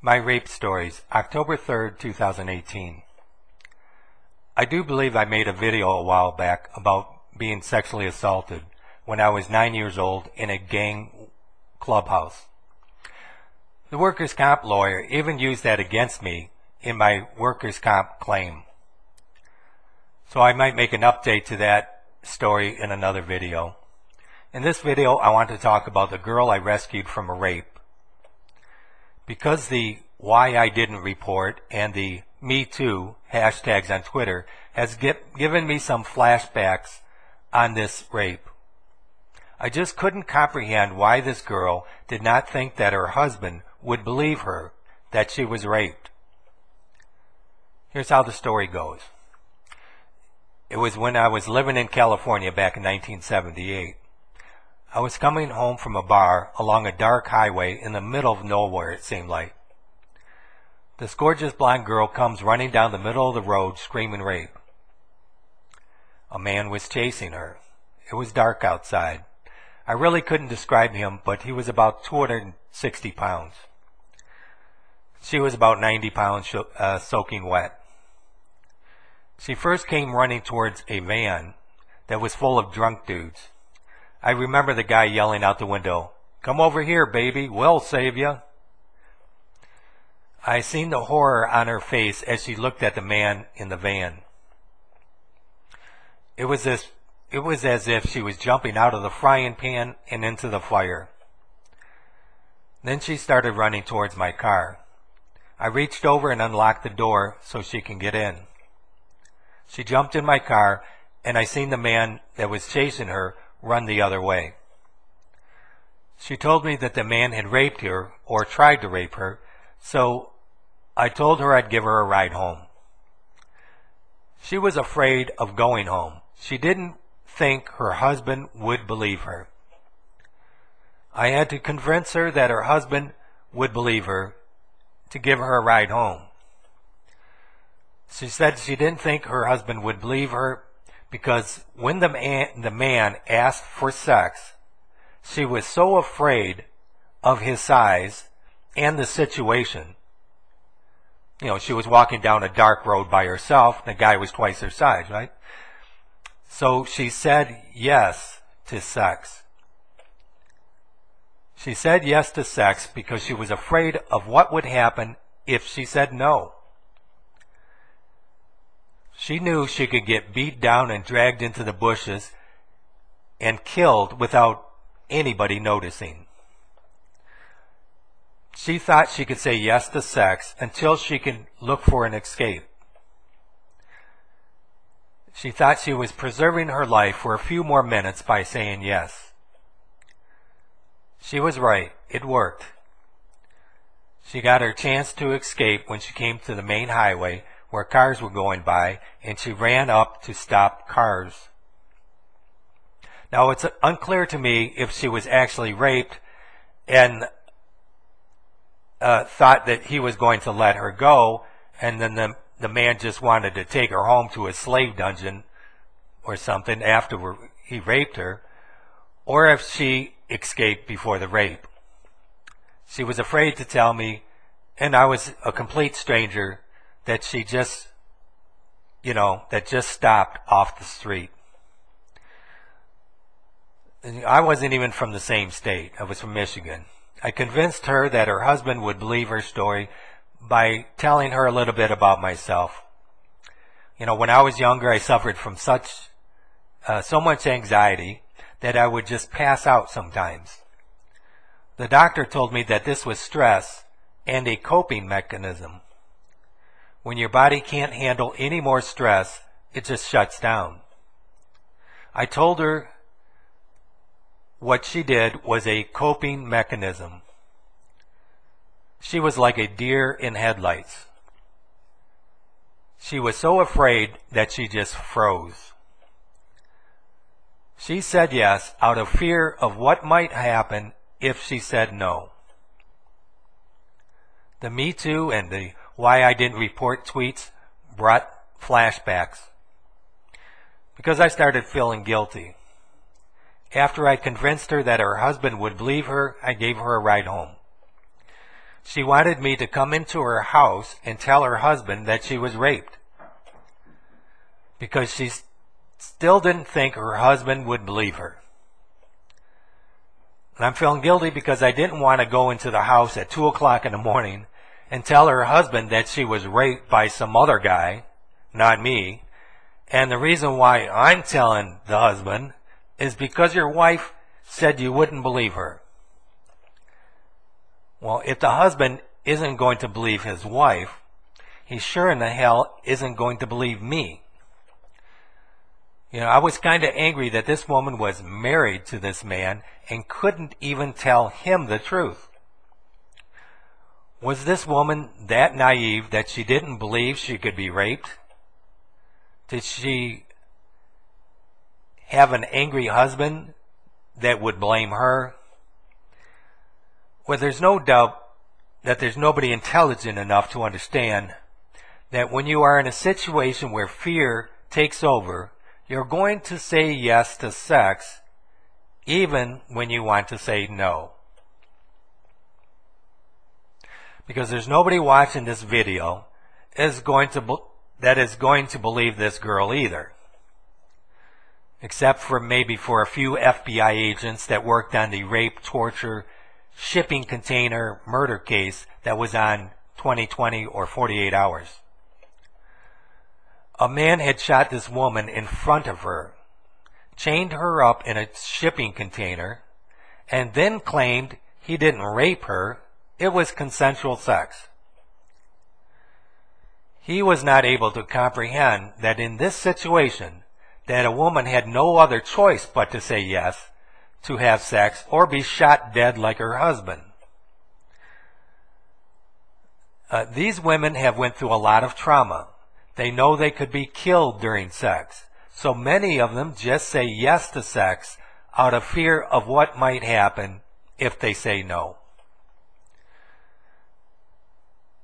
My Rape Stories, October 3rd, 2018. I do believe I made a video a while back about being sexually assaulted when I was 9 years old in a gang clubhouse. The workers' comp lawyer even used that against me in my workers' comp claim. So I might make an update to that story in another video. In this video, I want to talk about the girl I rescued from a rape. Because the why I didn't report and the MeToo hashtags on Twitter has given me some flashbacks on this rape. I just couldn't comprehend why this girl did not think that her husband would believe her that she was raped. Here's how the story goes. It was when I was living in California back in 1978. I was coming home from a bar along a dark highway in the middle of nowhere, it seemed like. This gorgeous blonde girl comes running down the middle of the road screaming rape. A man was chasing her. It was dark outside. I really couldn't describe him, but he was about 260 pounds. She was about 90 pounds soaking wet. She first came running towards a van that was full of drunk dudes. I remember the guy yelling out the window, "Come over here, baby, we'll save you." I seen the horror on her face as she looked at the man in the van. It was as if she was jumping out of the frying pan and into the fire. Then she started running towards my car. I reached over and unlocked the door so she can get in. She jumped in my car, and I seen the man that was chasing her run the other way. She told me that the man had raped her or tried to rape her, so I told her I'd give her a ride home. She was afraid of going home. She didn't think her husband would believe her. I had to convince her that her husband would believe her to give her a ride home. She said she didn't think her husband would believe her because when the man asked for sex, she was so afraid of his size and the situation. You know, she was walking down a dark road by herself, and the guy was twice her size, right? So she said yes to sex. She said yes to sex because she was afraid of what would happen if she said no. She knew she could get beat down and dragged into the bushes and killed without anybody noticing. She thought she could say yes to sex until she could look for an escape. She thought she was preserving her life for a few more minutes by saying yes. She was right. It worked. She got her chance to escape when she came to the main highway where cars were going by, and she ran up to stop cars. Now, it's unclear to me if she was actually raped and thought that he was going to let her go, and then the man just wanted to take her home to a slave dungeon or something after he raped her, or if she escaped before the rape. She was afraid to tell me, and I was a complete stranger, that she just, that just stopped off the street. I wasn't even from the same state. I was from Michigan. I convinced her that her husband would believe her story by telling her a little bit about myself. When I was younger, I suffered from so much anxiety that I would just pass out sometimes. The doctor told me that this was stress and a coping mechanism. When your body can't handle any more stress, it just shuts down. I told her what she did was a coping mechanism. She was like a deer in headlights. She was so afraid that she just froze. She said yes out of fear of what might happen if she said no. The Me Too and the why I didn't report tweets brought flashbacks because I started feeling guilty. After I convinced her that her husband would believe her, I gave her a ride home. She wanted me to come into her house and tell her husband that she was raped, because she still didn't think her husband would believe her. And I'm feeling guilty because I didn't want to go into the house at 2 o'clock in the morning and tell her husband that she was raped by some other guy, not me. And the reason why I'm telling the husband is because your wife said you wouldn't believe her. Well, if the husband isn't going to believe his wife, he sure in the hell isn't going to believe me. You know, I was kind of angry that this woman was married to this man and couldn't even tell him the truth. Was this woman that naive that she didn't believe she could be raped? Did she have an angry husband that would blame her? Well, there's no doubt that there's nobody intelligent enough to understand that when you are in a situation where fear takes over, you're going to say yes to sex even when you want to say no. Because there's nobody watching this video that is going to believe this girl either. Except for maybe for a few FBI agents that worked on the rape, torture, shipping container murder case that was on 20/20 or 48 hours. A man had shot this woman in front of her, chained her up in a shipping container, and then claimed he didn't rape her, it was consensual sex. He was not able to comprehend that in this situation, that a woman had no other choice but to say yes to have sex or be shot dead like her husband. These women have went through a lot of trauma. They know they could be killed during sex. So many of them just say yes to sex out of fear of what might happen if they say no.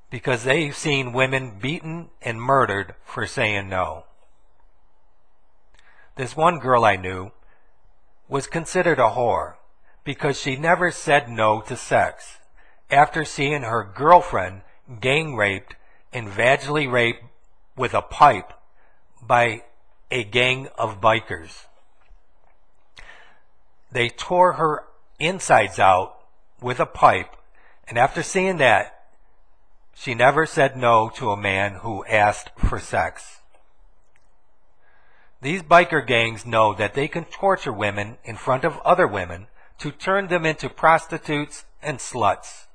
Because they've seen women beaten and murdered for saying no. This one girl I knew was considered a whore because she never said no to sex after seeing her girlfriend gang raped and vaginally raped with a pipe by a gang of bikers. They tore her insides out with a pipe, and after seeing that, she never said no to a man who asked for sex. These biker gangs know that they can torture women in front of other women to turn them into prostitutes and sluts.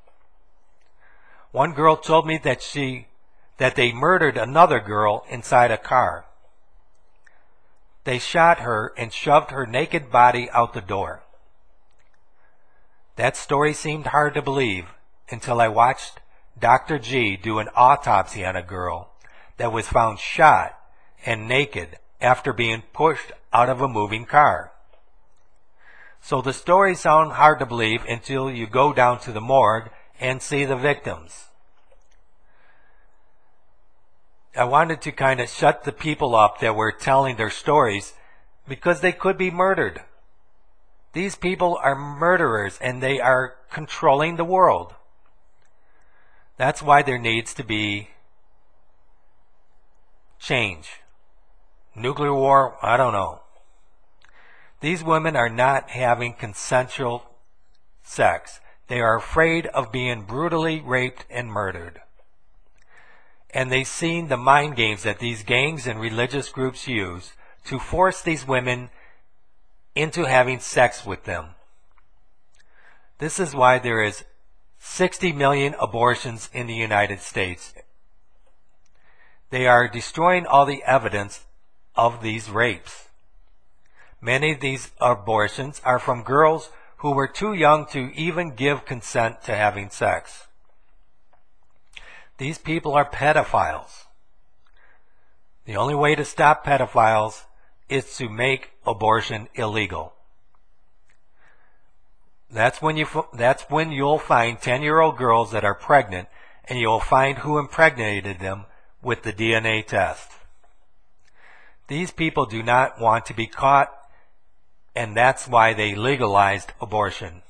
One girl told me that they murdered another girl inside a car. They shot her and shoved her naked body out the door. That story seemed hard to believe until I watched Dr. G do an autopsy on a girl that was found shot and naked after being pushed out of a moving car. So the stories sound hard to believe until you go down to the morgue and see the victims. I wanted to kind of shut the people up that were telling their stories because they could be murdered. These people are murderers and they are controlling the world. That's why there needs to be change. Nuclear war, I don't know. These women are not having consensual sex. They are afraid of being brutally raped and murdered. And they've seen the mind games that these gangs and religious groups use to force these women into having sex with them. This is why there is 60 million abortions in the United States. They are destroying all the evidence of these rapes. Many of these abortions are from girls who were too young to even give consent to having sex. These people are pedophiles. The only way to stop pedophiles is to make abortion illegal. That's when you'll find 10-year-old girls that are pregnant, and you'll find who impregnated them with the DNA test. These people do not want to be caught, and that's why they legalized abortion.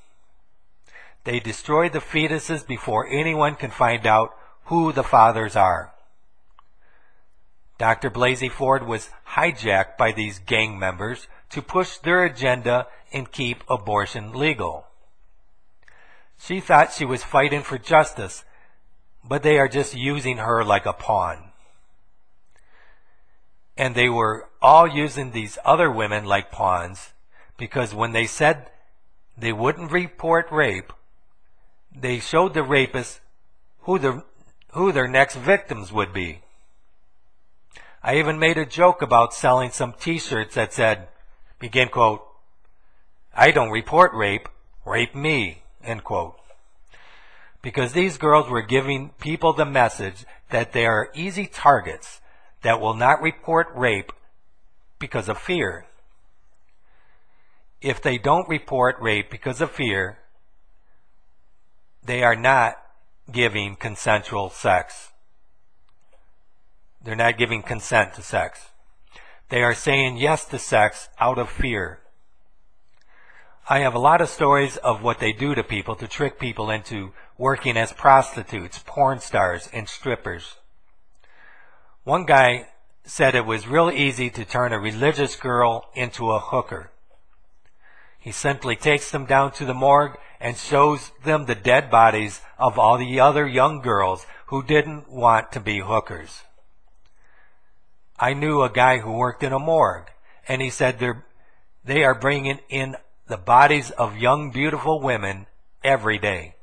They destroy the fetuses before anyone can find out who the fathers are. Dr. Blasey Ford was hijacked by these gang members to push their agenda and keep abortion legal. She thought she was fighting for justice, but they are just using her like a pawn. And they were all using these other women like pawns because when they said they wouldn't report rape, they showed the rapists who their next victims would be. I even made a joke about selling some t-shirts that said, begin quote, "I don't report rape, rape me," end quote. Because these girls were giving people the message that they are easy targets that will not report rape because of fear. If they don't report rape because of fear, they are not giving consensual sex. They're not giving consent to sex. They are saying yes to sex out of fear. I have a lot of stories of what they do to people to trick people into working as prostitutes, porn stars, and strippers. One guy said it was real easy to turn a religious girl into a hooker. He simply takes them down to the morgue and shows them the dead bodies of all the other young girls who didn't want to be hookers. I knew a guy who worked in a morgue, and he said they are bringing in the bodies of young, beautiful women every day.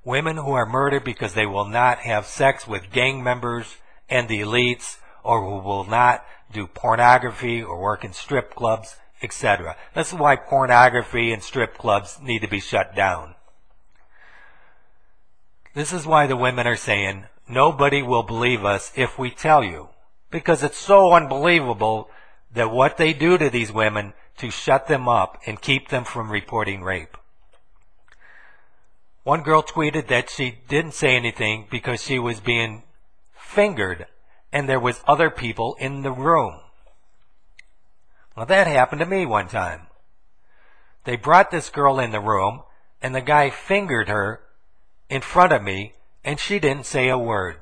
Women who are murdered because they will not have sex with gang members and the elites, or who will not do pornography or work in strip clubs, etc. This is why pornography and strip clubs need to be shut down. This is why the women are saying, nobody will believe us if we tell you, because it's so unbelievable that what they do to these women to shut them up and keep them from reporting rape. One girl tweeted that she didn't say anything because she was being fingered and there was other people in the room. Well, that happened to me one time. They brought this girl in the room and the guy fingered her in front of me and she didn't say a word.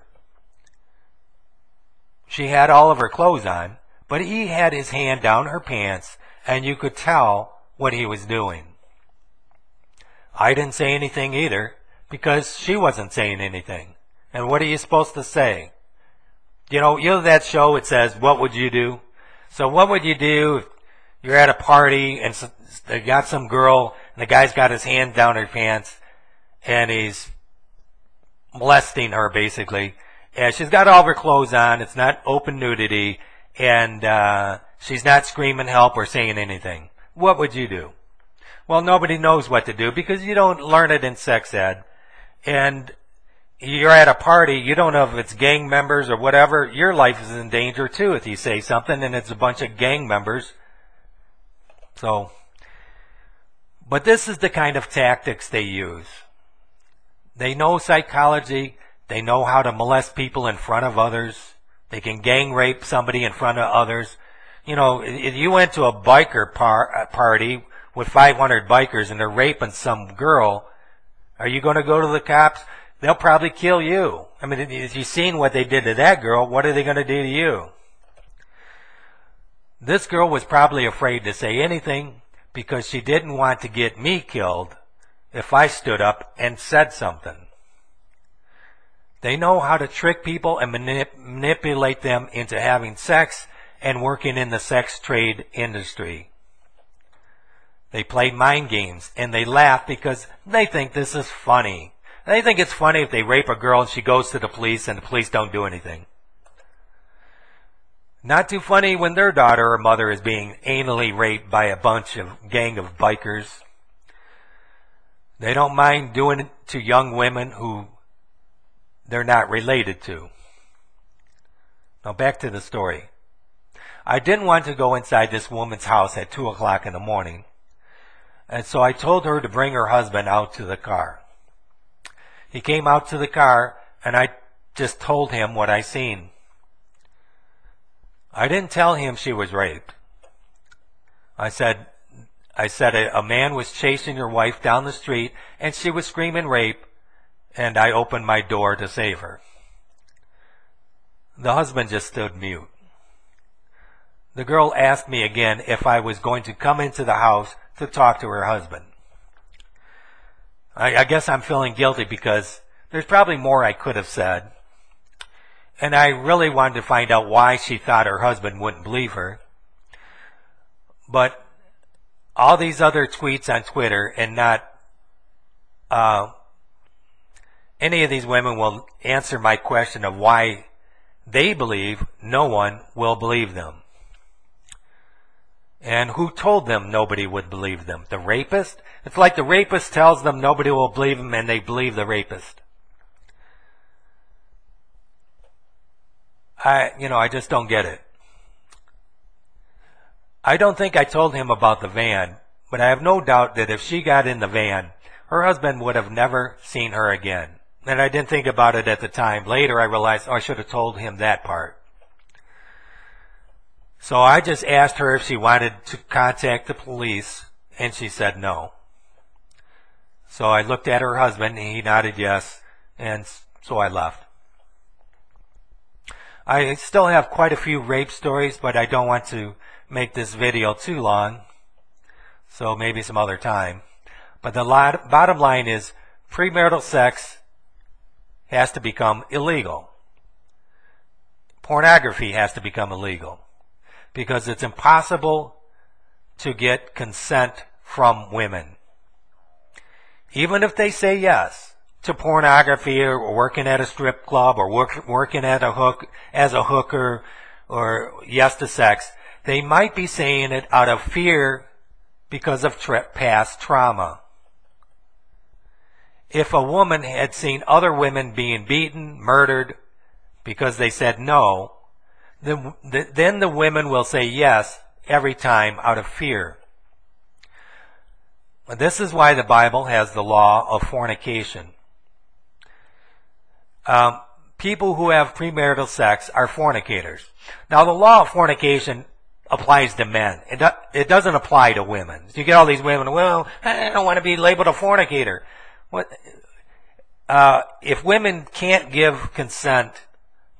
She had all of her clothes on, but he had his hand down her pants and you could tell what he was doing. I didn't say anything either because she wasn't saying anything. And what are you supposed to say? You know that show, it says, what would you do? So what would you do if you're at a party and they got some girl and the guy's got his hand down her pants and he's molesting her basically. And she's got all of her clothes on. It's not open nudity. And she's not screaming help or saying anything. What would you do? Well, nobody knows what to do because you don't learn it in sex ed. And you're at a party, you don't know if it's gang members or whatever. Your life is in danger too if you say something and it's a bunch of gang members. So, but this is the kind of tactics they use. They know psychology. They know how to molest people in front of others. They can gang rape somebody in front of others. You know, if you went to a biker party with 500 bikers and they're raping some girl, are you going to go to the cops? They'll probably kill you. I mean, if you've seen what they did to that girl, what are they going to do to you? This girl was probably afraid to say anything because she didn't want to get me killed if I stood up and said something. They know how to trick people and manipulate them into having sex and working in the sex trade industry. They play mind games and they laugh because they think this is funny. They think it's funny if they rape a girl and she goes to the police and the police don't do anything. Not too funny when their daughter or mother is being anally raped by a gang of bikers. They don't mind doing it to young women who they're not related to. Now back to the story. I didn't want to go inside this woman's house at 2 o'clock in the morning. And so I told her to bring her husband out to the car. He came out to the car and I just told him what I seen. I didn't tell him she was raped. I said, I said a man was chasing your wife down the street and she was screaming rape, and I opened my door to save her. The husband just stood mute. The girl asked me again if I was going to come into the house to talk to her husband. I guess I'm feeling guilty because there's probably more I could have said. And I really wanted to find out why she thought her husband wouldn't believe her. But all these other tweets on Twitter, and not any of these women will answer my question of why they believe no one will believe them. And who told them nobody would believe them? The rapist? It's like the rapist tells them nobody will believe them, and they believe the rapist. I just don't get it. I don't think I told him about the van, but I have no doubt that if she got in the van, her husband would have never seen her again. And I didn't think about it at the time. Later I realized, I should have told him that part. So I just asked her if she wanted to contact the police, and she said no. So I looked at her husband, and he nodded yes, and so I left. I still have quite a few rape stories, but I don't want to make this video too long, so maybe some other time. But the bottom line is, premarital sex has to become illegal. Pornography has to become illegal, because it's impossible to get consent from women. Even if they say yes to pornography, or working at a strip club, or working at as a hooker, or yes to sex, they might be saying it out of fear because of past trauma. If a woman had seen other women being beaten, murdered, because they said no, then the women will say yes every time out of fear. This is why the Bible has the law of fornication. People who have premarital sex are fornicators. Now, the law of fornication applies to men. It doesn't apply to women. You get all these women, well, I don't want to be labeled a fornicator. If women can't give consent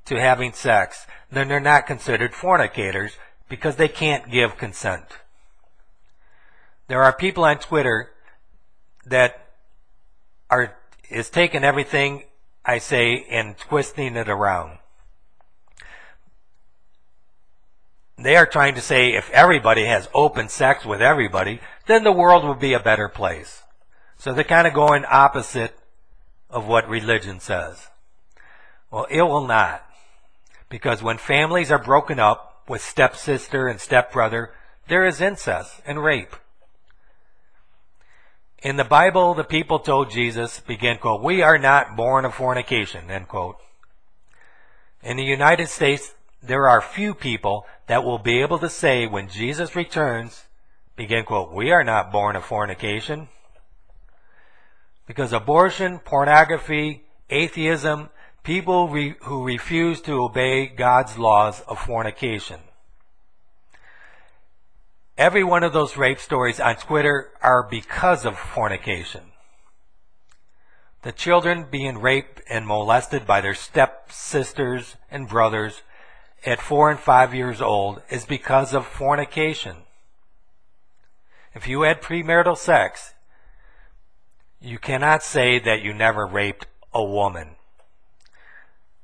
to having sex, then they're not considered fornicators because they can't give consent. There are people on Twitter that is taking everything I say and twisting it around. They are trying to say if everybody has open sex with everybody, then the world will be a better place. So they're kind of going opposite of what religion says. Well, it will not. Because when families are broken up with stepsister and stepbrother, there is incest and rape. In the Bible, the people told Jesus, begin quote, "We are not born of fornication," end quote. In the United States, there are few people that will be able to say when Jesus returns, begin quote, "We are not born of fornication." Because abortion, pornography, atheism, people who refuse to obey God's laws of fornication. Every one of those rape stories on Twitter are because of fornication. The children being raped and molested by their stepsisters and brothers at 4 and 5 years old is because of fornication. If you had premarital sex, you cannot say that you never raped a woman.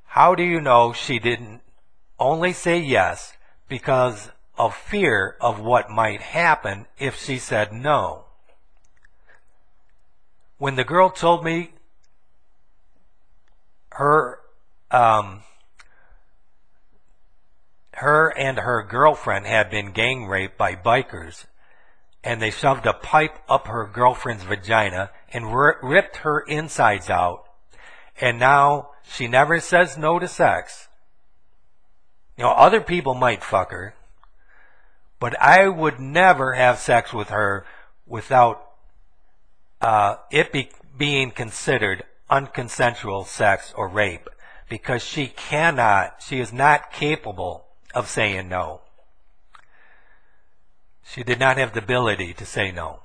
How do you know she didn't only say yes because of fear of what might happen if she said no? When the girl told me her and her girlfriend had been gang raped by bikers, and they shoved a pipe up her girlfriend's vagina and ripped her insides out, and now she never says no to sex. Other people might fuck her, but I would never have sex with her without it being considered unconsensual sex or rape, because she is not capable of saying no. She did not have the ability to say no.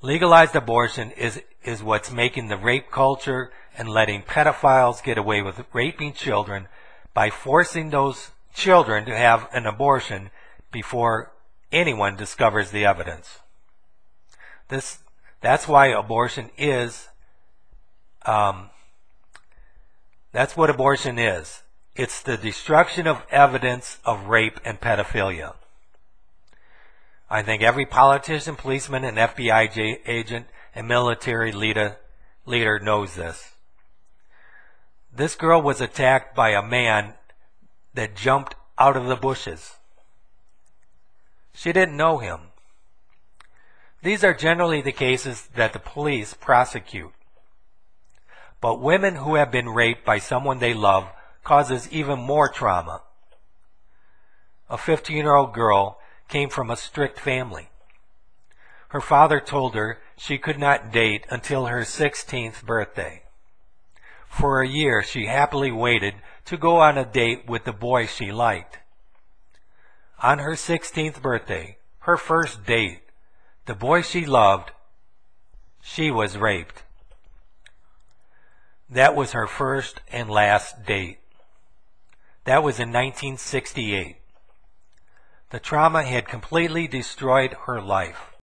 Legalized abortion is what's making the rape culture and letting pedophiles get away with raping children by forcing those children to have an abortion before anyone discovers the evidence. That's why abortion is, that's what abortion is. It's the destruction of evidence of rape and pedophilia. I think every politician, policeman, and FBI agent and military leader knows this. This girl was attacked by a man that jumped out of the bushes. She didn't know him. These are generally the cases that the police prosecute. But women who have been raped by someone they love causes even more trauma. A 15-year-old girl came from a strict family. Her father told her she could not date until her 16th birthday. For a year, she happily waited to go on a date with the boy she liked. On her 16th birthday, her first date, the boy she loved, she was raped. That was her first and last date. That was in 1968. The trauma had completely destroyed her life.